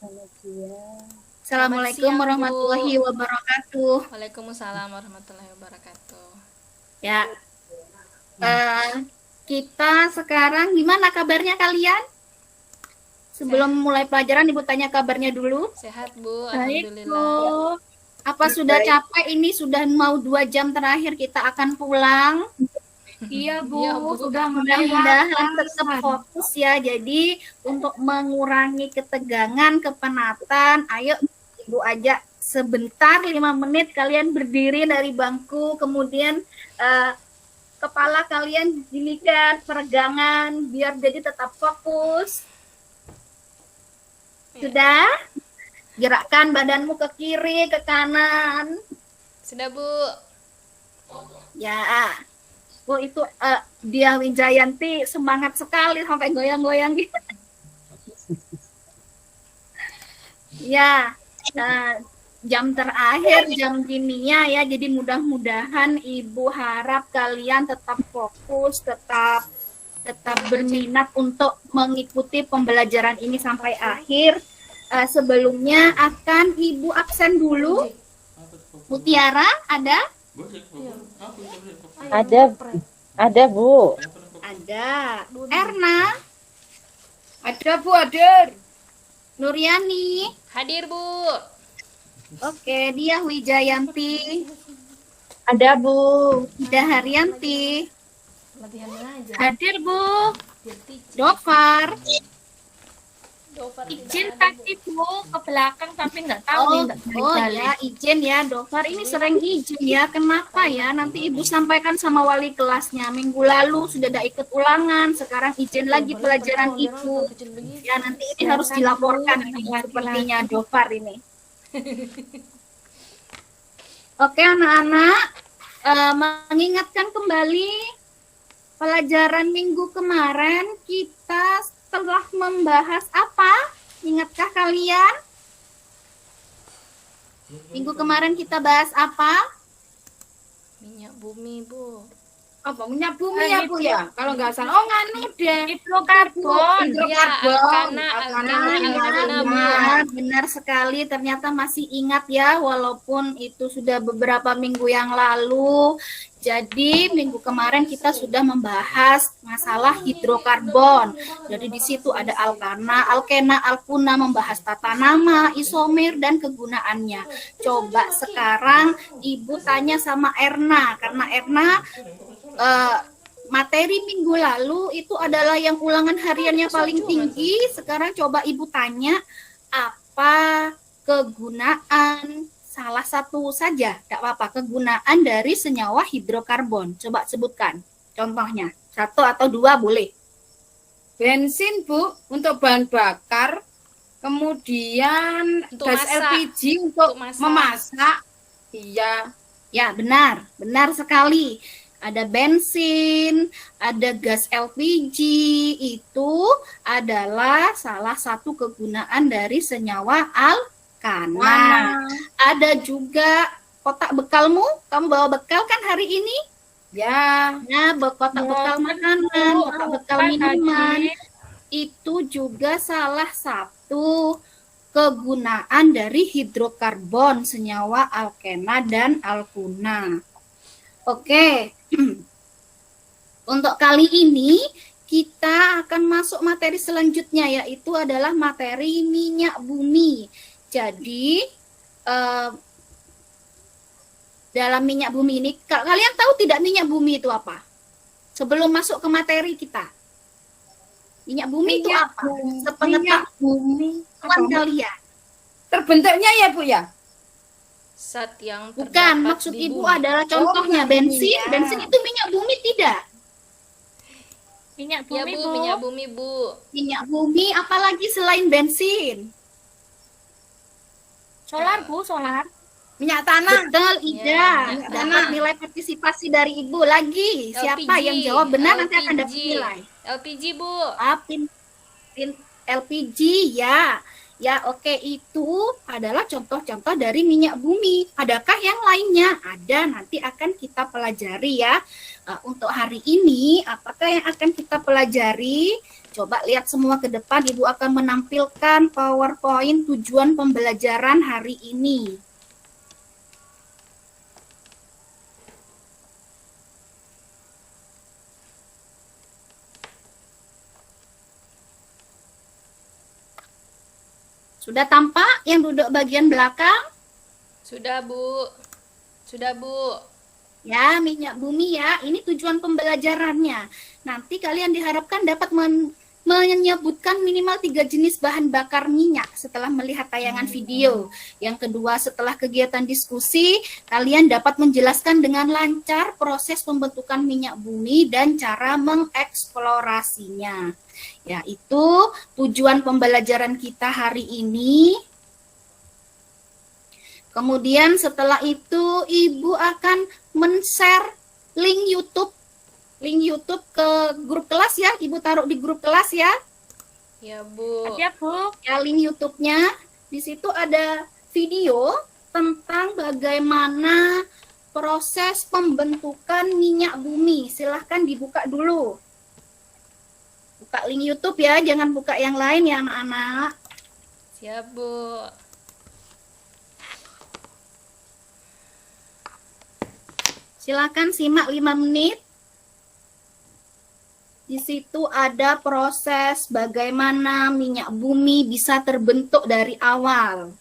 Selamat Assalamualaikum siang, Bu. warahmatullahi wabarakatuh. Waalaikumsalam warahmatullahi wabarakatuh. Ya, eh, kita sekarang gimana kabarnya kalian? Sebelum mulai pelajaran, Ibu tanya kabarnya dulu. Sehat, Bu. Baik, Alhamdulillah. Bu. Apa sudah capek? Ini sudah mau 2 jam terakhir kita akan pulang. Iya, Bu. Iya, Bu. Sudah Mudah-mudahan tetap fokus ya. Jadi untuk mengurangi ketegangan, kepenatan, ayo Ibu ajak sebentar 5 menit kalian berdiri dari bangku, kemudian kepala kalian dilihat peregangan biar jadi tetap fokus. Sudah? Gerakkan badanmu ke kiri, ke kanan. Sudah, Bu. Ya. Oh itu dia Wijayanti semangat sekali sampai goyang-goyang gitu. Ya, jam terakhir jam kimia ya, jadi mudah-mudahan Ibu harap kalian tetap fokus, tetap berminat untuk mengikuti pembelajaran ini sampai akhir. Sebelumnya akan Ibu absen dulu. Mutiara ada? Ada Bu. Ada. Erna? Ada, Bu, ada. Nuryani? Hadir, Bu. Oke, dia Wijayanti. Ada Bu. Ida Haryanti. Latihan mengajar. Hadir, Bu. Dofar. Izin tadi, Bu, ke belakang tapi nggak tahu nih, nggak balik-balik. Ya, izin ya Dofar. Ini sering izin ya. Kenapa ya? Nanti Ibu sampaikan sama wali kelasnya. Minggu lalu sudah ada ikut ulangan. Sekarang izin lagi pelajaran Ibu. Ya, nanti ini harus dilaporkan ini sepertinya Dofar ini. Oke, anak-anak. Mengingatkan kembali pelajaran minggu kemarin kita telah membahas apa? Ingatkah kalian? Minggu kemarin kita bahas apa? Minyak bumi, Bu. Apa minyak bumi ya, Bu ya? Kalau nggak salah. Oh, nganu deh. Hidrokarbon. Ya, Alkana, Bu. Benar sekali. Ternyata masih ingat ya, walaupun itu sudah beberapa minggu yang lalu. Jadi minggu kemarin kita sudah membahas masalah hidrokarbon. Jadi di situ ada alkana, alkena, alkuna, membahas tata nama, isomer dan kegunaannya. Coba sekarang Ibu tanya sama Erna, karena Erna materi minggu lalu itu adalah yang ulangan hariannya paling tinggi. Sekarang coba Ibu tanya apa kegunaan salah satu saja, tidak apa-apa, kegunaan dari senyawa hidrokarbon. Coba sebutkan contohnya, 1 atau 2 boleh. Bensin, Bu, untuk bahan bakar. Kemudian Untuk gas masak. LPG untuk masak. memasak. Iya. Ya, benar sekali. Ada bensin, ada gas LPG, itu adalah salah satu kegunaan dari senyawa alkana. Ada juga kotak bekalmu, kamu bawa bekal kan hari ini? Ya. Nah, kotak bekal makanan, kotak bekal minuman, itu juga salah satu kegunaan dari hidrokarbon, senyawa alkena dan alkuna. Oke, untuk kali ini kita akan masuk materi selanjutnya, yaitu adalah materi minyak bumi. Jadi dalam minyak bumi ini, kalian tahu tidak minyak bumi itu apa? Sebelum masuk ke materi kita, minyak bumi itu apa? Sepengetahuan bumi. kalian. Terbentuknya ya, Bu ya? Zat yang Bukan, terdapat maksud di Ibu bumi. adalah contohnya bensin. ya. Bensin itu minyak bumi tidak? Minyak Ya, bumi, Bu, Bu. minyak bumi, Bu. Minyak bumi apalagi selain bensin? Solar, Bu, solar. Minyak tanah. Betul, Ida. minyak Dapat tanah. nilai partisipasi dari Ibu lagi. Siapa LPG, yang jawab benar nanti akan dapat LPG. nilai. LPG, Bu. LPG ya. Ya, oke, itu adalah contoh-contoh dari minyak bumi. Adakah yang lainnya? Ada, nanti akan kita pelajari ya. Untuk hari ini, apakah yang akan kita pelajari? Coba lihat semua ke depan, Ibu akan menampilkan PowerPoint tujuan pembelajaran hari ini. Sudah tampak yang duduk bagian belakang? Sudah, Bu. Sudah, Bu. Ya, minyak bumi ya. Ini tujuan pembelajarannya. Nanti kalian diharapkan dapat menyebutkan minimal 3 jenis bahan bakar minyak setelah melihat tayangan video. Yang kedua, setelah kegiatan diskusi, kalian dapat menjelaskan dengan lancar proses pembentukan minyak bumi dan cara mengeksplorasinya. Ya, itu tujuan pembelajaran kita hari ini. Kemudian setelah itu Ibu akan men-share link YouTube ke grup kelas ya. Ibu taruh di grup kelas ya. Ya, Bu. Ada, Bu. Ya, link YouTube-nya. Di situ ada video tentang bagaimana proses pembentukan minyak bumi. Silahkan dibuka dulu. Buka link YouTube ya, jangan buka yang lain ya anak-anak. Siap, Bu. Silakan simak 5 menit. Di situ ada proses bagaimana minyak bumi bisa terbentuk dari awal.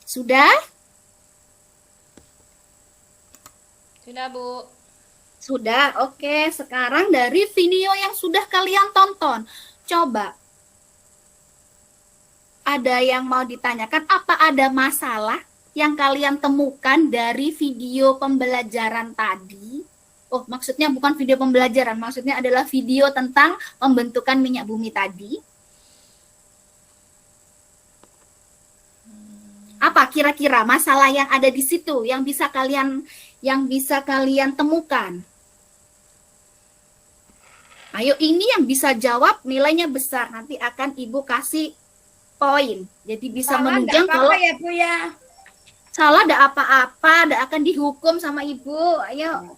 Sudah? Sudah, Bu. Sudah, oke. Sekarang dari video yang sudah kalian tonton, coba ada yang mau ditanyakan, apa ada masalah yang kalian temukan dari video pembelajaran tadi? Oh, maksudnya bukan video pembelajaran, maksudnya adalah video tentang pembentukan minyak bumi tadi. Apa kira-kira masalah yang ada di situ yang bisa kalian temukan? Ayo, ini yang bisa jawab nilainya besar, nanti akan Ibu kasih poin. Jadi bisa Salah menunjang nggak kalau apa-apa ya Bu ya. salah ada apa-apa, ada akan dihukum sama Ibu. Ayo.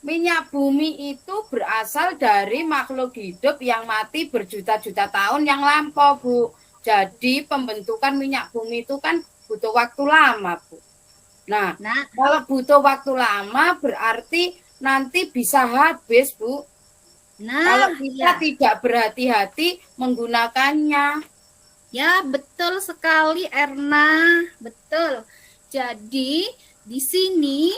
Minyak bumi itu berasal dari makhluk hidup yang mati berjuta-juta tahun yang lampau, Bu. Jadi pembentukan minyak bumi itu kan butuh waktu lama, Bu. Nah, kalau butuh waktu lama berarti nanti bisa habis, Bu. Kalau kita tidak berhati-hati menggunakannya. Ya, betul sekali Erna. Betul. Jadi, di sini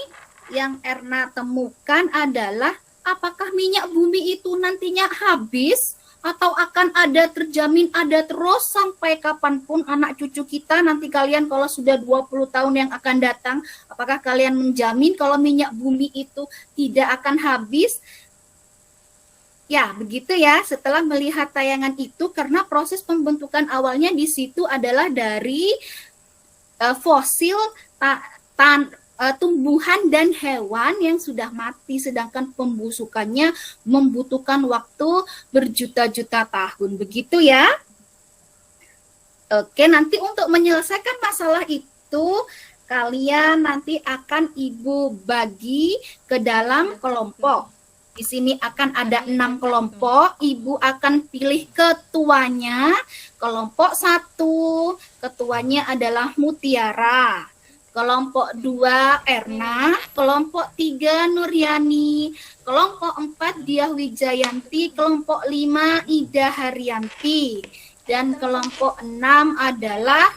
yang Erna temukan adalah apakah minyak bumi itu nantinya habis atau akan ada terjamin ada terus sampai kapanpun anak cucu kita nanti kalian kalau sudah 20 tahun yang akan datang, apakah kalian menjamin kalau minyak bumi itu tidak akan habis? Ya, begitu ya. Setelah melihat tayangan itu, karena proses pembentukan awalnya di situ adalah dari fosil tumbuhan dan hewan yang sudah mati, sedangkan pembusukannya membutuhkan waktu berjuta-juta tahun. Begitu ya. Oke, nanti untuk menyelesaikan masalah itu, kalian nanti akan Ibu bagi ke dalam kelompok. Di sini akan ada 6 kelompok, Ibu akan pilih ketuanya. Kelompok 1, ketuanya adalah Mutiara. Kelompok 2, Erna. Kelompok 3, Nuryani. Kelompok 4, Diah Wijayanti. Kelompok 5, Ida Haryanti. Dan kelompok 6 adalah,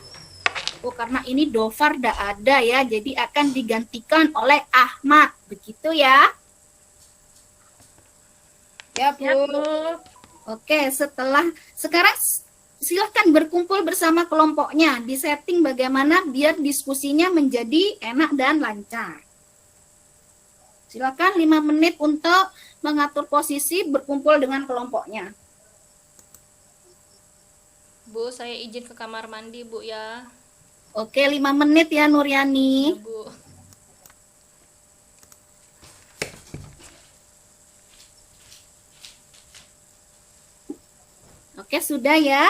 karena ini Dofar tidak ada ya, jadi akan digantikan oleh Ahmad. Begitu ya. Ya, Bu. Oke, sekarang silahkan berkumpul bersama kelompoknya, disetting bagaimana biar diskusinya menjadi enak dan lancar. Silakan 5 menit untuk mengatur posisi berkumpul dengan kelompoknya. Bu, saya izin ke kamar mandi, Bu ya. Oke, 5 menit ya Nuryani. Ya, Bu. Oke, sudah ya.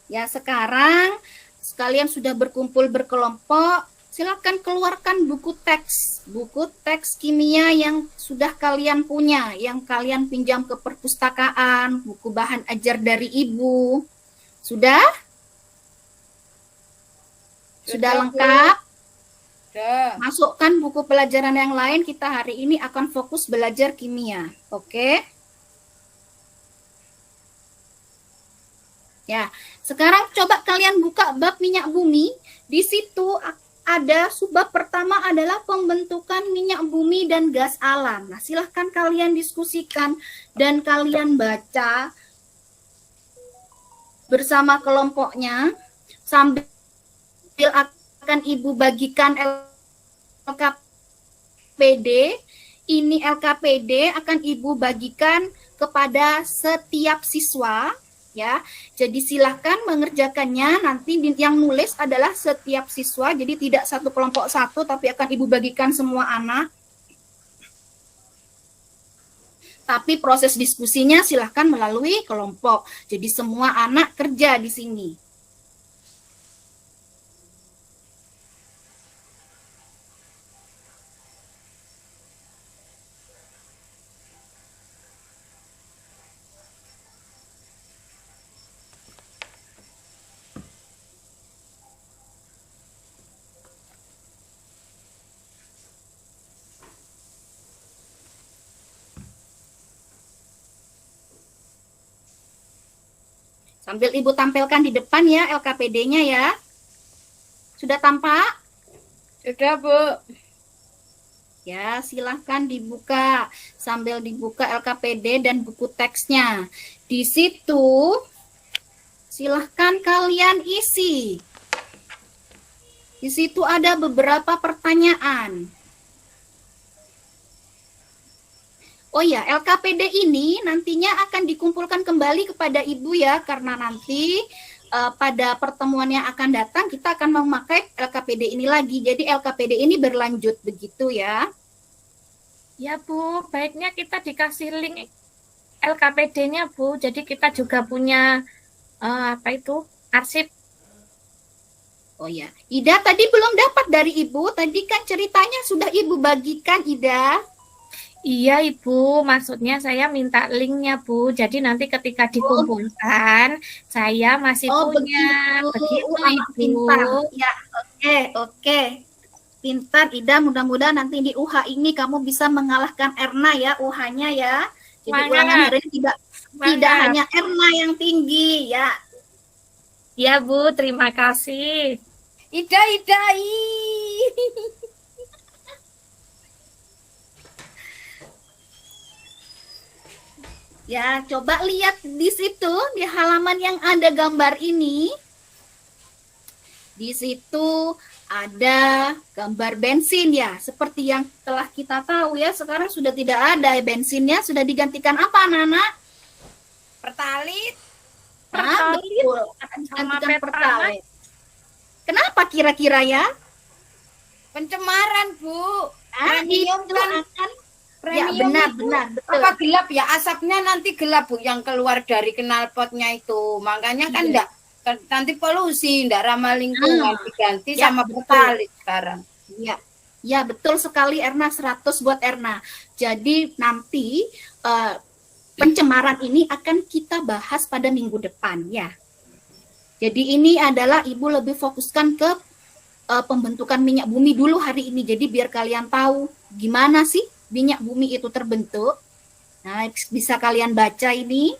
Ya, sekarang sekalian sudah berkumpul berkelompok, silakan keluarkan buku teks kimia yang sudah kalian punya, yang kalian pinjam ke perpustakaan, buku bahan ajar dari ibu. Sudah? Sudah Bu. lengkap? Sudah. Masukkan buku pelajaran yang lain, kita hari ini akan fokus belajar kimia. Oke? Ya, sekarang coba kalian buka bab minyak bumi. Di situ ada subbab pertama adalah pembentukan minyak bumi dan gas alam. Nah, silahkan kalian diskusikan dan kalian baca bersama kelompoknya sambil akan Ibu bagikan LKPD. Ini LKPD akan Ibu bagikan kepada setiap siswa. Ya, jadi silahkan mengerjakannya. Nanti yang nulis adalah setiap siswa, jadi tidak satu kelompok satu, tapi akan Ibu bagikan semua anak. Tapi proses diskusinya silahkan melalui kelompok. Jadi semua anak kerja di sini. Sambil Ibu tampilkan di depan ya LKPD-nya ya. Sudah tampak? Sudah, Bu. Ya, silahkan dibuka. Sambil dibuka LKPD dan buku teksnya. Di situ silahkan kalian isi. Di situ ada beberapa pertanyaan. Oh ya, LKPD ini nantinya akan dikumpulkan kembali kepada Ibu ya, karena nanti pada pertemuan yang akan datang kita akan memakai LKPD ini lagi. Jadi LKPD ini berlanjut begitu ya. Ya Bu, baiknya kita dikasih link LKPD-nya Bu. Jadi kita juga punya arsip. Oh ya, Ida tadi belum dapat dari Ibu. Tadi kan ceritanya sudah Ibu bagikan, Ida. Iya Ibu, maksudnya saya minta linknya Bu. Jadi nanti ketika dikumpulkan, saya masih punya. Begitu anak Ibu. pintar. Ya, oke. Pintar, Ida. Mudah-mudahan nanti di UH ini kamu bisa mengalahkan Erna ya, UH-nya ya. Jadi Semangat. ulangan hari ini tidak hanya Erna yang tinggi ya. Ya Bu, terima kasih. Ida. Ya, coba lihat di situ di halaman yang ada gambar ini. Di situ ada gambar bensin ya, seperti yang telah kita tahu ya. Sekarang sudah tidak ada bensinnya, sudah digantikan apa, anak-anak? Pertalit. Nah, betul, akan digantikan pertalite. Kenapa kira-kira ya? Pencemaran, Bu. Itu akan ya benar, betul. Apa gelap ya, asapnya nanti gelap Bu yang keluar dari knalpotnya itu. Makanya kan enggak nanti polusi, enggak ramah lingkungan, diganti ya, sama betul. pertalit sekarang. Iya. Ya, betul sekali Erna, 100 buat Erna. Jadi nanti pencemaran ini akan kita bahas pada minggu depan ya. Jadi ini adalah Ibu lebih fokuskan ke pembentukan minyak bumi dulu hari ini. Jadi biar kalian tahu gimana sih minyak bumi itu terbentuk. Nah, bisa kalian baca ini.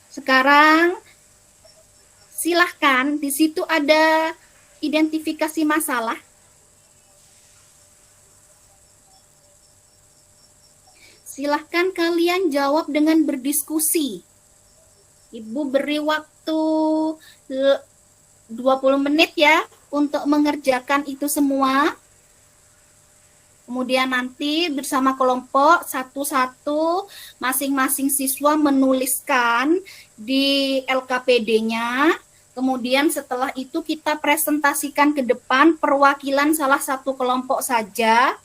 Sekarang silahkan, di situ ada identifikasi masalah. Silahkan kalian jawab dengan berdiskusi. Ibu beri waktu 20 menit ya untuk mengerjakan itu semua. Kemudian nanti bersama kelompok satu-satu masing-masing siswa menuliskan di LKPD-nya. Kemudian setelah itu kita presentasikan ke depan perwakilan salah satu kelompok saja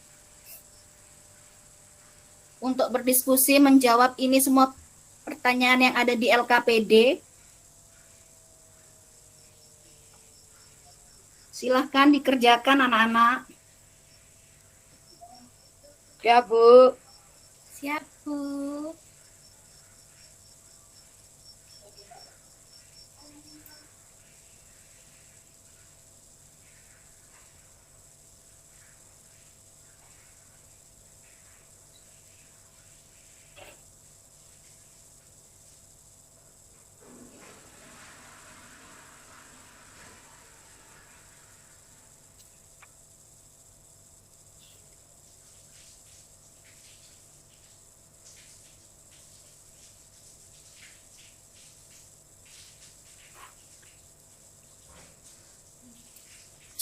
untuk berdiskusi menjawab ini semua pertanyaan yang ada di LKPD? Silahkan dikerjakan anak-anak. Ya, Bu. Siap, Bu.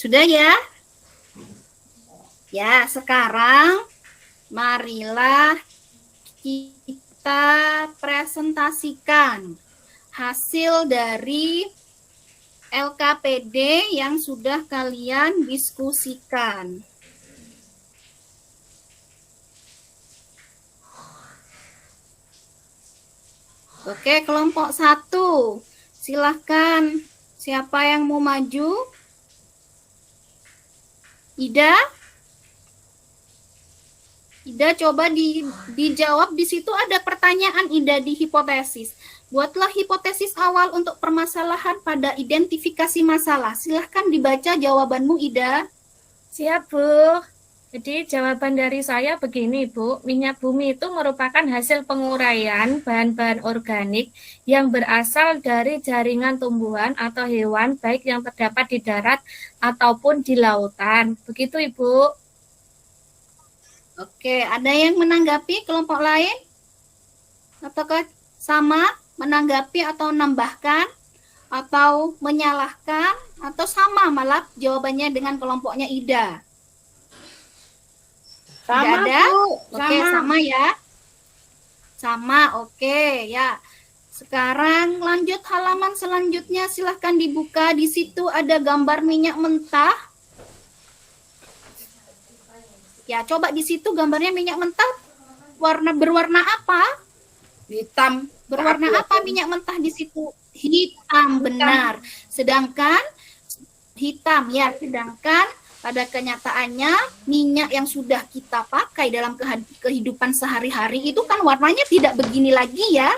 Sudah ya? Ya, sekarang marilah kita presentasikan hasil dari LKPD yang sudah kalian diskusikan. Oke, kelompok 1. Silahkan, siapa yang mau maju? Ida? Ida coba dijawab, di situ ada pertanyaan Ida di hipotesis. Buatlah hipotesis awal untuk permasalahan pada identifikasi masalah. Silahkan dibaca jawabanmu Ida. Siap, Bu. Jadi jawaban dari saya begini, Bu. Minyak bumi itu merupakan hasil penguraian bahan-bahan organik yang berasal dari jaringan tumbuhan atau hewan, baik yang terdapat di darat ataupun di lautan. Begitu, Ibu. Oke, ada yang menanggapi kelompok lain? Apakah sama menanggapi atau menambahkan? Atau menyalahkan? Atau sama malah jawabannya dengan kelompoknya Ida? Sama, Tidak ada? Bu. Oke, sama ya. Sama, oke ya. Sekarang lanjut halaman selanjutnya, silahkan dibuka. Di situ ada gambar minyak mentah. Ya, coba di situ gambarnya minyak mentah. Berwarna apa? Hitam. Berwarna apa minyak mentah di situ? Hitam, benar. Sedangkan hitam ya, sedangkan pada kenyataannya minyak yang sudah kita pakai dalam kehidupan sehari-hari itu kan warnanya tidak begini lagi ya.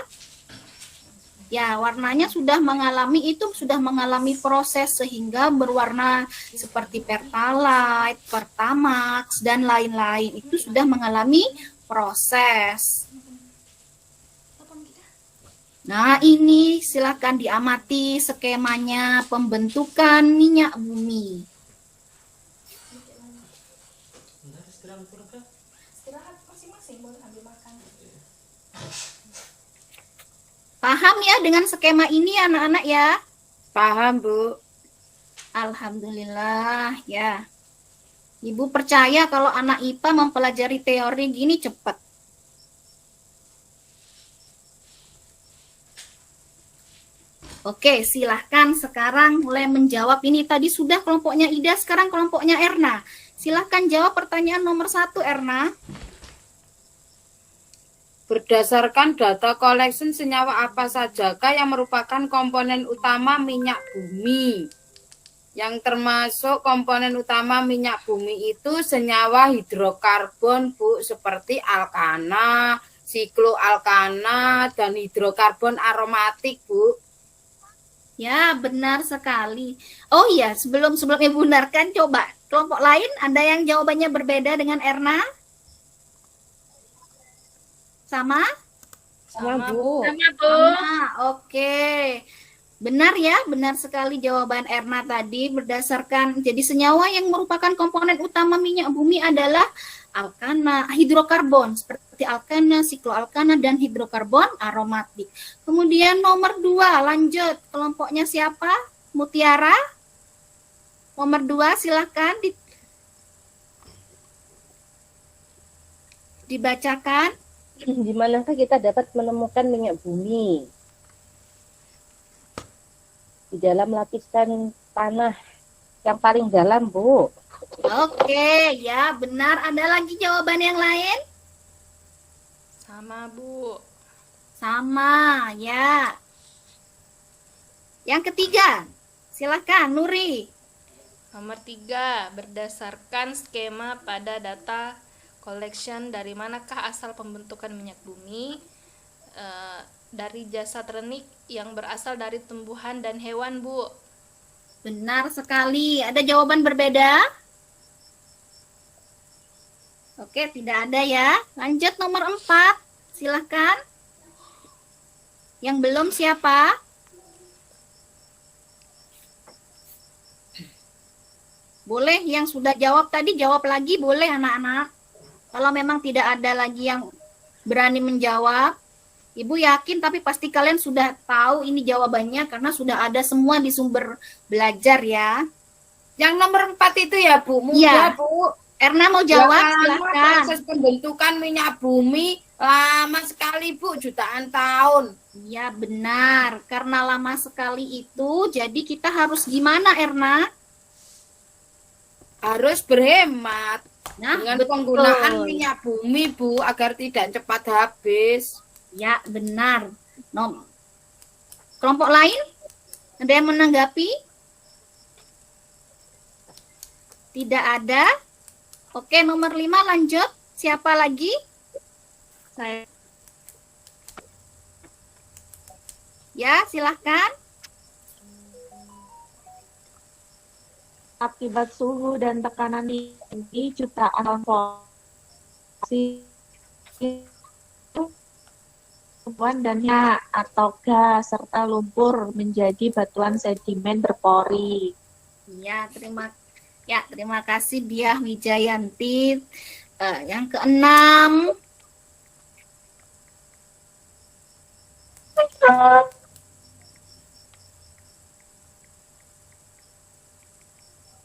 Ya, warnanya sudah mengalami proses sehingga berwarna seperti Pertalite, Pertamax dan lain-lain. Itu sudah mengalami proses. Nah, ini silakan diamati skemanya pembentukan minyak bumi. Paham ya dengan skema ini anak-anak ya? Paham, Bu. Alhamdulillah ya. Ibu percaya kalau anak IPA mempelajari teori gini cepat. Oke, silahkan sekarang mulai menjawab. Ini tadi sudah kelompoknya Ida, sekarang kelompoknya Erna. Silahkan jawab pertanyaan nomor 1, Erna. Berdasarkan data collection, senyawa apa sajakah yang merupakan komponen utama minyak bumi? Yang termasuk komponen utama minyak bumi itu senyawa hidrokarbon, Bu, seperti alkana, sikloalkana, dan hidrokarbon aromatik, Bu. Ya, benar sekali. Oh iya, sebelum Ibu benarkan, coba kelompok lain ada yang jawabannya berbeda dengan Erna? Sama? Sama, Bu. Sama, Bu. Sama, oke. Benar ya, benar sekali jawaban Erna tadi. Berdasarkan, jadi senyawa yang merupakan komponen utama minyak bumi adalah alkana, hidrokarbon, seperti alkana, sikloalkana, dan hidrokarbon aromatik. Kemudian nomor 2, lanjut. Kelompoknya siapa? Mutiara? Nomor 2, silahkan dibacakan. Di manakah kita dapat menemukan minyak bumi? Di dalam lapisan tanah yang paling dalam, Bu. Oke, ya benar. Ada lagi jawaban yang lain? Sama, Bu. Sama, ya. Yang ketiga, silahkan Nuri. Nomor 3, berdasarkan skema pada data collection, dari manakah asal pembentukan minyak bumi? Dari jasad renik yang berasal dari tumbuhan dan hewan, Bu. Benar sekali. Ada jawaban berbeda? Oke, tidak ada ya. Lanjut nomor 4. Silahkan. Yang belum siapa? Boleh yang sudah jawab tadi jawab lagi, boleh anak-anak. Kalau memang tidak ada lagi yang berani menjawab, Ibu yakin tapi pasti kalian sudah tahu ini jawabannya karena sudah ada semua di sumber belajar ya. Yang nomor 4 itu ya, Bu. Iya. Mudah, Bu. Erna mau Ya, jawab, lama silahkan. proses pembentukan minyak bumi lama sekali, Bu, jutaan tahun. Iya benar, karena lama sekali itu, jadi kita harus gimana Erna? Harus berhemat Nah, dengan betul. penggunaan minyak bumi, Bu, agar tidak cepat habis. Ya benar. Kelompok lain? Ada yang menanggapi? Tidak ada. Oke, nomor 5 lanjut. Siapa lagi? Saya Ya, silahkan. Akibat suhu dan tekanan tinggi, jutaan fosil tumbuhan dan atau gas serta lumpur menjadi batuan sedimen berpori. Terima kasih Diah Wijayanti. Yang keenam.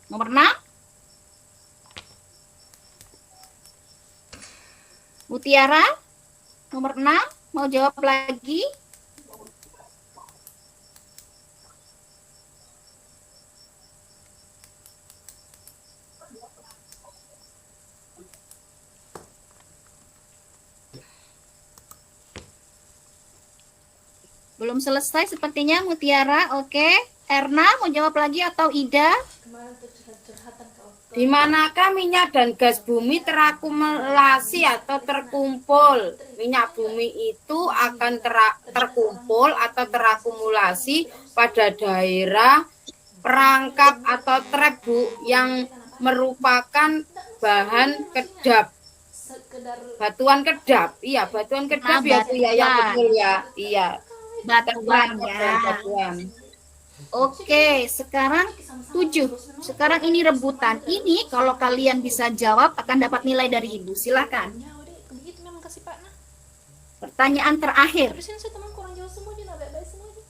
Nomor 6. Mutiara, nomor 6, mau jawab lagi? Belum selesai sepertinya Mutiara, oke. Erna mau jawab lagi atau Ida? Di manakah minyak dan gas bumi terakumulasi atau terkumpul? Minyak bumi itu akan terkumpul atau terakumulasi pada daerah perangkap atau trap, Bu, yang merupakan bahan kedap. Batuan kedap. Iya, batuan kedap ya, Bu, ya, yang betul ya. Iya. Batuan ya. Batuan. Oke, sekarang 7. Sekarang ini rebutan. Ini kalau kalian bisa jawab akan dapat nilai dari Ibu. Silakan. Begitu memang kasih Pak nah. Pertanyaan terakhir. Terus ini saya teman kurang jauh semua aja, baik-baik semua aja.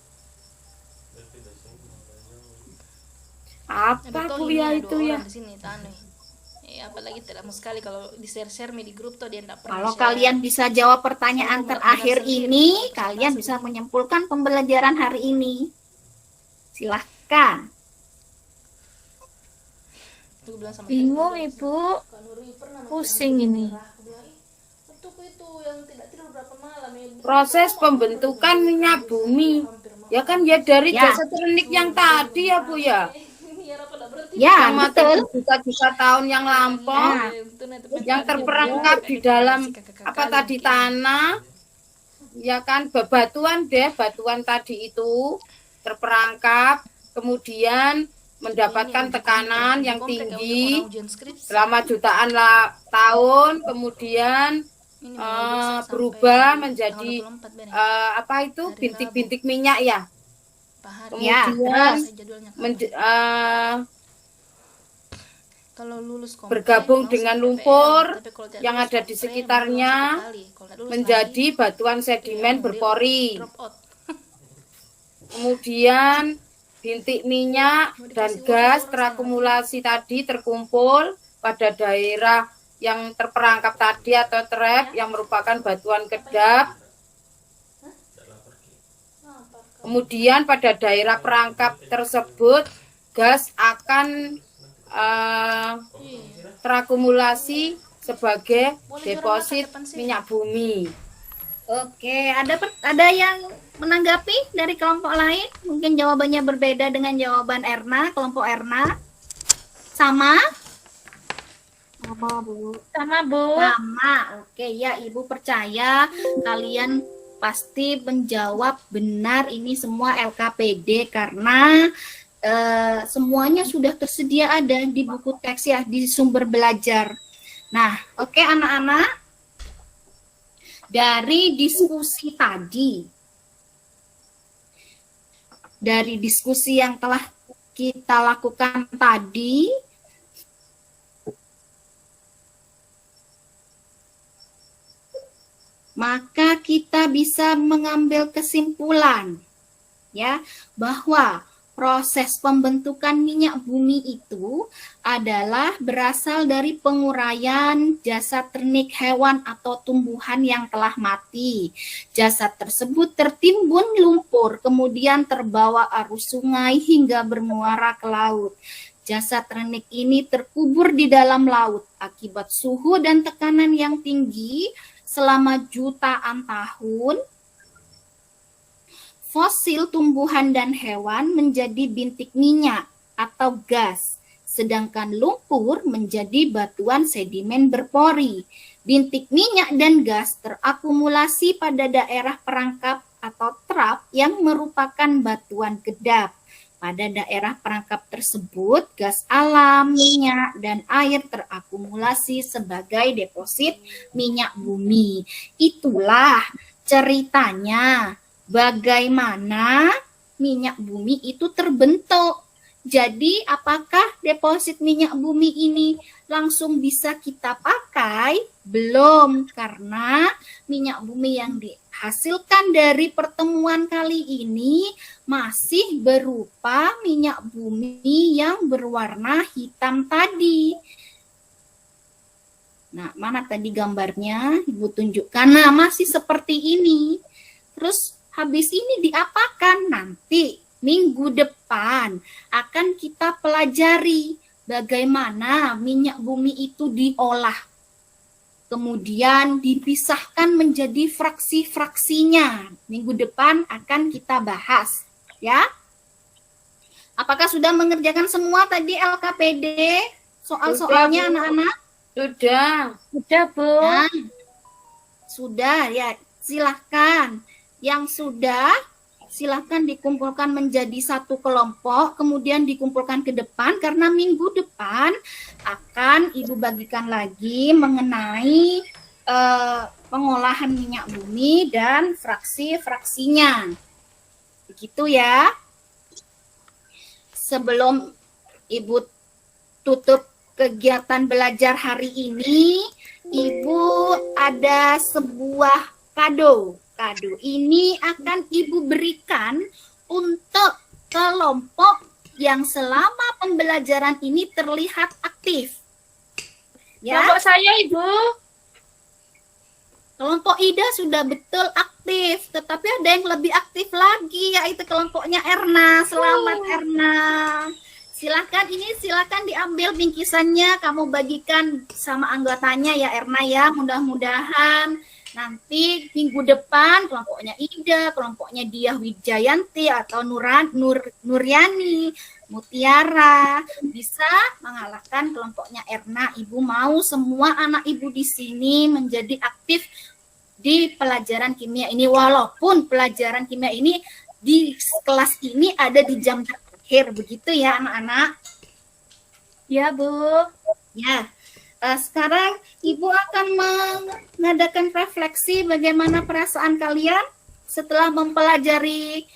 Apa, Bu, ya itu ya? Di sini tanah. Apalagi tidak mau sekali kalau di share di grup tuh dia enggak pernah Kalau share. kalian bisa jawab pertanyaan terakhir ini, kalian bisa menyimpulkan pembelajaran hari ini. Silahkan. Aku bilang sama bingung temen, Ibu, Kak Nuri pernah pusing ini. aku bilang, "Itu yang tidak tidur berapa malam ya." Proses pembentukan minyak bumi. Ya kan ya dari Ya. jasad renik yang tadi ya, Bu, ya. Ini ya pada berhenti. Ya, Yang mati betul. berjuta-juta tahun yang lampau. Nah, Yang terperangkap di dalam apa tadi tanah, ya kan bebatuan deh, batuan tadi itu terperangkap, kemudian mendapatkan tekanan yang tinggi selama jutaan tahun, kemudian berubah menjadi apa itu bintik-bintik minyak ya. Ya, Kemudian kalau lulus bergabung dengan lumpur yang ada di sekitarnya menjadi batuan sedimen berpori. Kemudian bintik minyak dan gas terakumulasi tadi terkumpul pada daerah yang terperangkap tadi atau trap yang merupakan batuan kedap. Kemudian pada daerah perangkap tersebut gas akan terakumulasi sebagai deposit minyak bumi. Oke, ada yang menanggapi dari kelompok lain? Mungkin jawabannya berbeda dengan jawaban Erna, kelompok Erna. Sama? Sama, Bu. Sama, Bu. Sama. Oke, ya Ibu percaya kalian pasti menjawab benar ini semua LKPD karena semuanya sudah tersedia ada di buku teks ya, di sumber belajar. Nah, oke anak-anak. Dari diskusi tadi, dari diskusi yang telah kita lakukan tadi, maka kita bisa mengambil kesimpulan ya bahwa proses pembentukan minyak bumi itu adalah berasal dari penguraian jasad ternik hewan atau tumbuhan yang telah mati. Jasad tersebut tertimbun lumpur, kemudian terbawa arus sungai hingga bermuara ke laut. Jasad ternik ini terkubur di dalam laut akibat suhu dan tekanan yang tinggi selama jutaan tahun. Fosil tumbuhan dan hewan menjadi bintik minyak atau gas, sedangkan lumpur menjadi batuan sedimen berpori. Bintik minyak dan gas terakumulasi pada daerah perangkap atau trap yang merupakan batuan kedap. Pada daerah perangkap tersebut, gas alam, minyak, dan air terakumulasi sebagai deposit minyak bumi. Itulah ceritanya bagaimana minyak bumi itu terbentuk. Jadi apakah deposit minyak bumi ini langsung bisa kita pakai? Belum, karena minyak bumi yang dihasilkan dari pertemuan kali ini masih berupa minyak bumi yang berwarna hitam tadi. Nah, mana tadi gambarnya? Ibu tunjukkan. Nah, masih seperti ini. Terus habis ini diapakan? Nanti minggu depan akan kita pelajari bagaimana minyak bumi itu diolah. Kemudian dipisahkan menjadi fraksi-fraksinya. Minggu depan akan kita bahas, ya. Apakah sudah mengerjakan semua tadi LKPD? Soal-soalnya anak-anak? Sudah. Sudah, Bu. Nah, sudah ya, silahkan. Yang sudah, silahkan dikumpulkan menjadi satu kelompok, kemudian dikumpulkan ke depan, karena minggu depan akan Ibu bagikan lagi mengenai pengolahan minyak bumi dan fraksi-fraksinya. Begitu ya. Sebelum Ibu tutup kegiatan belajar hari ini, Ibu ada sebuah kado. Kado ini akan Ibu berikan untuk kelompok yang selama pembelajaran ini terlihat aktif. Ya. Kelompok saya, Ibu. Kelompok Ida sudah betul aktif, tetapi ada yang lebih aktif lagi, yaitu kelompoknya Erna. Selamat Erna. Silakan diambil bingkisannya, kamu bagikan sama anggotanya ya Erna ya. Mudah-mudahan nanti minggu depan kelompoknya Ida, kelompoknya Diah Wijayanti atau Nuryani, Mutiara bisa mengalahkan kelompoknya Erna. Ibu mau semua anak Ibu di sini menjadi aktif di pelajaran kimia ini, walaupun pelajaran kimia ini di kelas ini ada di jam terakhir, begitu ya anak-anak? Ya, Bu. Ya. Sekarang Ibu akan mengadakan refleksi bagaimana perasaan kalian setelah mempelajari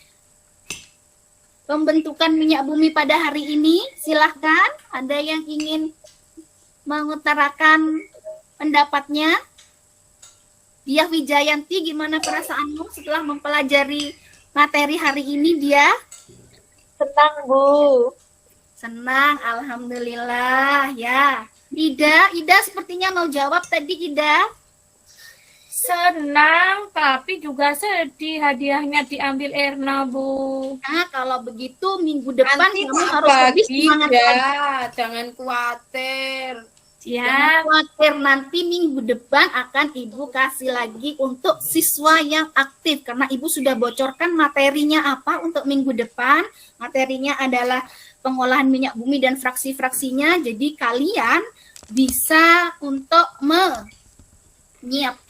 pembentukan minyak bumi pada hari ini. Silahkan, ada yang ingin mengutarakan pendapatnya? Diah Wijayanti, gimana perasaanmu setelah mempelajari materi hari ini, Dia? Senang, Bu. Senang, alhamdulillah ya. Ida sepertinya mau jawab tadi, Ida. Senang, tapi juga sedih hadiahnya diambil Erna, Bu. Nah, kalau begitu minggu depan Nanti kamu tak harus lebih bagi semangat ya, lagi. jangan khawatir. Jangan khawatir, nanti minggu depan akan Ibu kasih lagi untuk siswa yang aktif. Karena Ibu sudah bocorkan materinya apa untuk minggu depan. Materinya adalah pengolahan minyak bumi dan fraksi-fraksinya. Jadi kalian bisa untuk menyiapkan